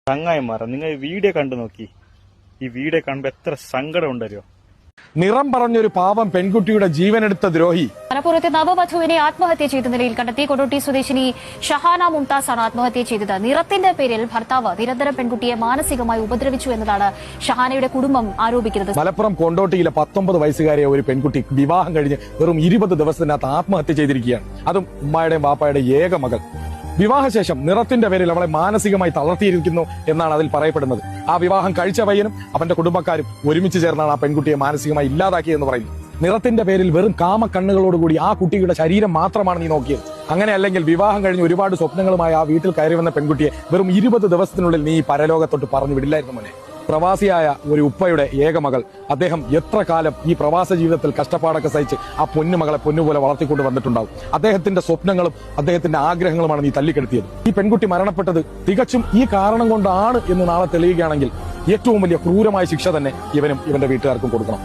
ചങ്ങായിമാറ നിങ്ങൾ ഈ വീഡിയോ കണ്ടു നോക്കി. ഈ വീഡിയോ കാണുമ്പോ എത്ര സങ്കടം ഉണ്ടല്ലോ. നിറം പറഞ്ഞൊരു പാവം പെൺകുട്ടിയുടെ ജീവനെടുത്ത ദ്രോഹി. മലപ്പുറത്തെ നവവധുവിനെ ആത്മഹത്യ ചെയ്ത നിലയിൽ കണ്ടെത്തി. കൊണ്ടോട്ടി സ്വദേശിനി ഷഹാന മുംതാസാണ് ആത്മഹത്യ ചെയ്തത്. നിറത്തിന്റെ പേരിൽ ഭർത്താവ് നിരന്തരം പെൺകുട്ടിയെ മാനസികമായി ഉപദ്രവിച്ചു എന്നതാണ് ഷഹാനയുടെ കുടുംബം ആരോപിക്കുന്നത്. മലപ്പുറം കൊണ്ടോട്ടിയിലെ 19 വയസ്സുകാരിയ ഒരു പെൺകുട്ടി വിവാഹം കഴിഞ്ഞ് വെറും 20 ദിവസത്തിനകത്ത് ആത്മഹത്യ ചെയ്തിരിക്കുകയാണ്. അതും ഉമ്മായുടെയും വാപ്പായുടെയും ഏക മകൾ. വിവാഹശേഷം നിറത്തിന്റെ പേരിൽ അവളെ മാനസികമായി തളർത്തിയിരിക്കുന്നു എന്നാണ് അതിൽ പറയപ്പെടുന്നത്. ആ വിവാഹം കഴിച്ച പയ്യനും അവന്റെ കുടുംബക്കാരും ഒരുമിച്ച് ചേർന്നാണ് ആ പെൺകുട്ടിയെ മാനസികമായി ഇല്ലാതാക്കിയെന്ന് പറയുന്നു. നിറത്തിന്റെ പേരിൽ വെറും കാമക്കണ്ണുകളോടുകൂടി ആ കുട്ടിയുടെ ശരീരം മാത്രമാണ് നീ നോക്കിയത്. അങ്ങനെ അല്ലെങ്കിൽ വിവാഹം കഴിഞ്ഞ് ഒരുപാട് സ്വപ്നങ്ങളുമായി ആ വീട്ടിൽ കയറി വന്ന പെൺകുട്ടിയെ വെറും 20 ദിവസത്തിനുള്ളിൽ നീ പരലോകത്തോട്ട് പറഞ്ഞു വിടില്ലായിരുന്നു മോനെ. പ്രവാസിയായ ഒരു ഉപ്പയുടെ ഏക മകൾ, അദ്ദേഹം എത്ര കാലം ഈ പ്രവാസ ജീവിതത്തിൽ കഷ്ടപ്പാടൊക്കെ സഹിച്ച് ആ പൊന്നുമകളെ പൊന്നുപോലെ വളർത്തിക്കൊണ്ട് വന്നിട്ടുണ്ടാവും. അദ്ദേഹത്തിന്റെ സ്വപ്നങ്ങളും അദ്ദേഹത്തിന്റെ ആഗ്രഹങ്ങളുമാണ് നീ തല്ലിക്കെടുത്തിയത്. ഈ പെൺകുട്ടി മരണപ്പെട്ടത് തികച്ചും ഈ കാരണം കൊണ്ടാണ് എന്ന് നാളെ തെളിയുകയാണെങ്കിൽ ഏറ്റവും വലിയ ക്രൂരമായ ശിക്ഷ തന്നെ ഇവനും ഇവന്റെ വീട്ടുകാർക്കും കൊടുക്കണം.